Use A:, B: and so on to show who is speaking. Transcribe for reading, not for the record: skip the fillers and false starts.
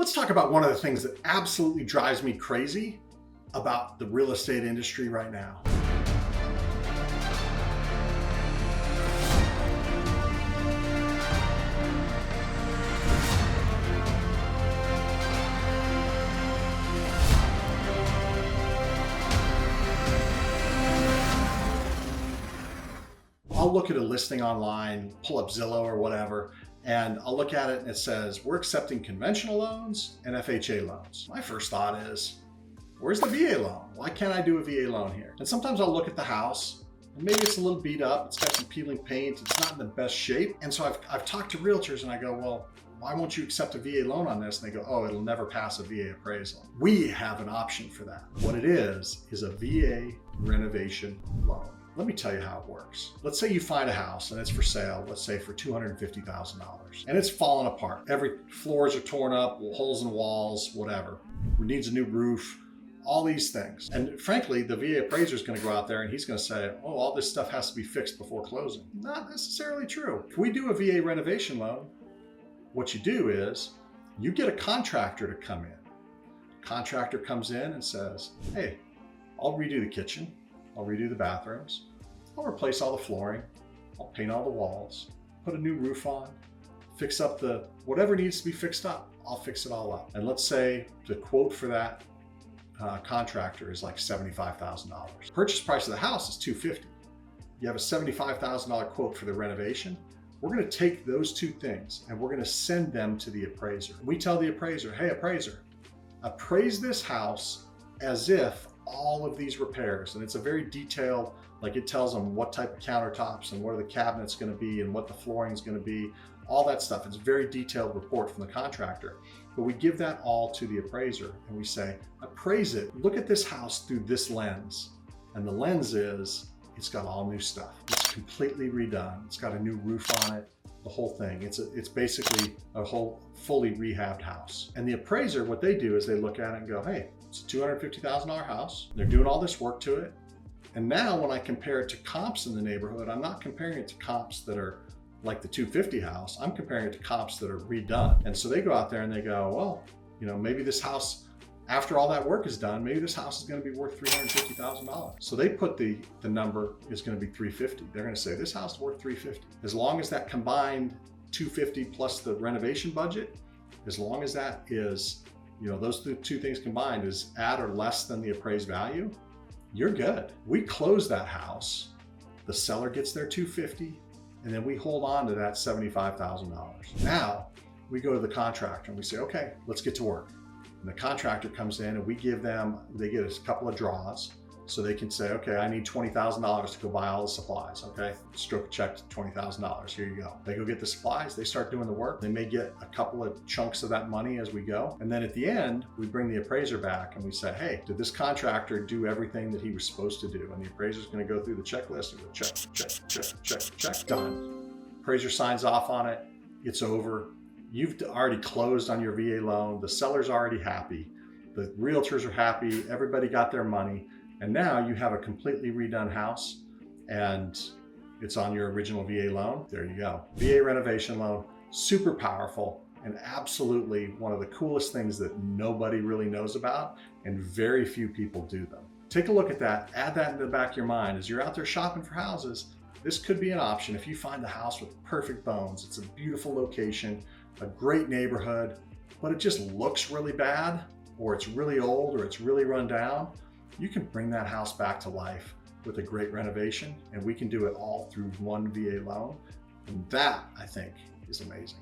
A: Let's talk about one of the things that absolutely drives me crazy about the real estate industry right now. I'll look at a listing online, pull up Zillow or whatever, and I'll look at it and it says, we're accepting conventional loans and FHA loans. My first thought is, where's the VA loan? Why can't I do a VA loan here? And sometimes I'll look at the house and maybe it's a little beat up, it's got some peeling paint, it's not in the best shape. And so I've talked to realtors and I go, well, why won't you accept a VA loan on this? And they go, oh, it'll never pass a VA appraisal. We have an option for that. What it is a VA renovation loan. Let me tell you how it works. Let's say you find a house and it's for sale, let's say for $250,000, and it's fallen apart. Every floors are torn up, holes in walls, whatever. It needs a new roof, all these things. And frankly, the VA appraiser is going to go out there and he's going to say, oh, all this stuff has to be fixed before closing. Not necessarily true. If we do a VA renovation loan, what you do is you get a contractor to come in. Contractor comes in and says, hey, I'll redo the kitchen. I'll redo the bathrooms, I'll replace all the flooring, I'll paint all the walls, put a new roof on, fix up whatever needs to be fixed up, I'll fix it all up. And let's say the quote for that contractor is like $75,000. Purchase price of the house is $250,000. You have a $75,000 quote for the renovation. We're gonna take those two things and we're gonna send them to the appraiser. We tell the appraiser, hey appraiser, appraise this house as if all of these repairs, and it's a very detailed, like it tells them what type of countertops and what are the cabinets going to be and what the flooring is going to be, all that stuff. It's a very detailed report from the contractor, but we give that all to the appraiser and we say, appraise it, look at this house through this lens. And the lens is, it's got all new stuff. It's completely redone. It's got a new roof on it, the whole thing. It's basically a whole fully rehabbed house. And the appraiser, what they do is they look at it and go, hey, it's a $250,000 house. They're doing all this work to it. And now when I compare it to comps in the neighborhood, I'm not comparing it to comps that are like the 250 house. I'm comparing it to comps that are redone. And so they go out there and they go, well, you know, maybe this house, after all that work is done, maybe this house is going to be worth $350,000. So they put the number is going to be $350,000. They're going to say this house is worth $350,000. As long as that combined $250,000 plus the renovation budget, as long as that is, you know, those two things combined is at or less than the appraised value, you're good. We close that house, the seller gets their $250,000, and then we hold on to that $75,000. Now we go to the contractor and we say, okay, let's get to work. And the contractor comes in and we give them, they get a couple of draws. So they can say, okay, I need $20,000 to go buy all the supplies, okay? Stroke a check to $20,000, here you go. They go get the supplies, they start doing the work. They may get a couple of chunks of that money as we go. And then at the end, we bring the appraiser back and we say, hey, did this contractor do everything that he was supposed to do? And the appraiser's gonna go through the checklist and go check, check, check, check, check, done. Appraiser signs off on it, it's over. You've already closed on your VA loan, the seller's already happy, the realtors are happy, everybody got their money. And now you have a completely redone house and it's on your original VA loan. There you go. VA renovation loan, super powerful and absolutely one of the coolest things that nobody really knows about and very few people do them. Take a look at that, add that into the back of your mind. As you're out there shopping for houses, this could be an option. If you find a house with perfect bones, it's a beautiful location, a great neighborhood, but it just looks really bad or it's really old or it's really run down, you can bring that house back to life with a great renovation, and we can do it all through one VA loan. And that, I think, is amazing.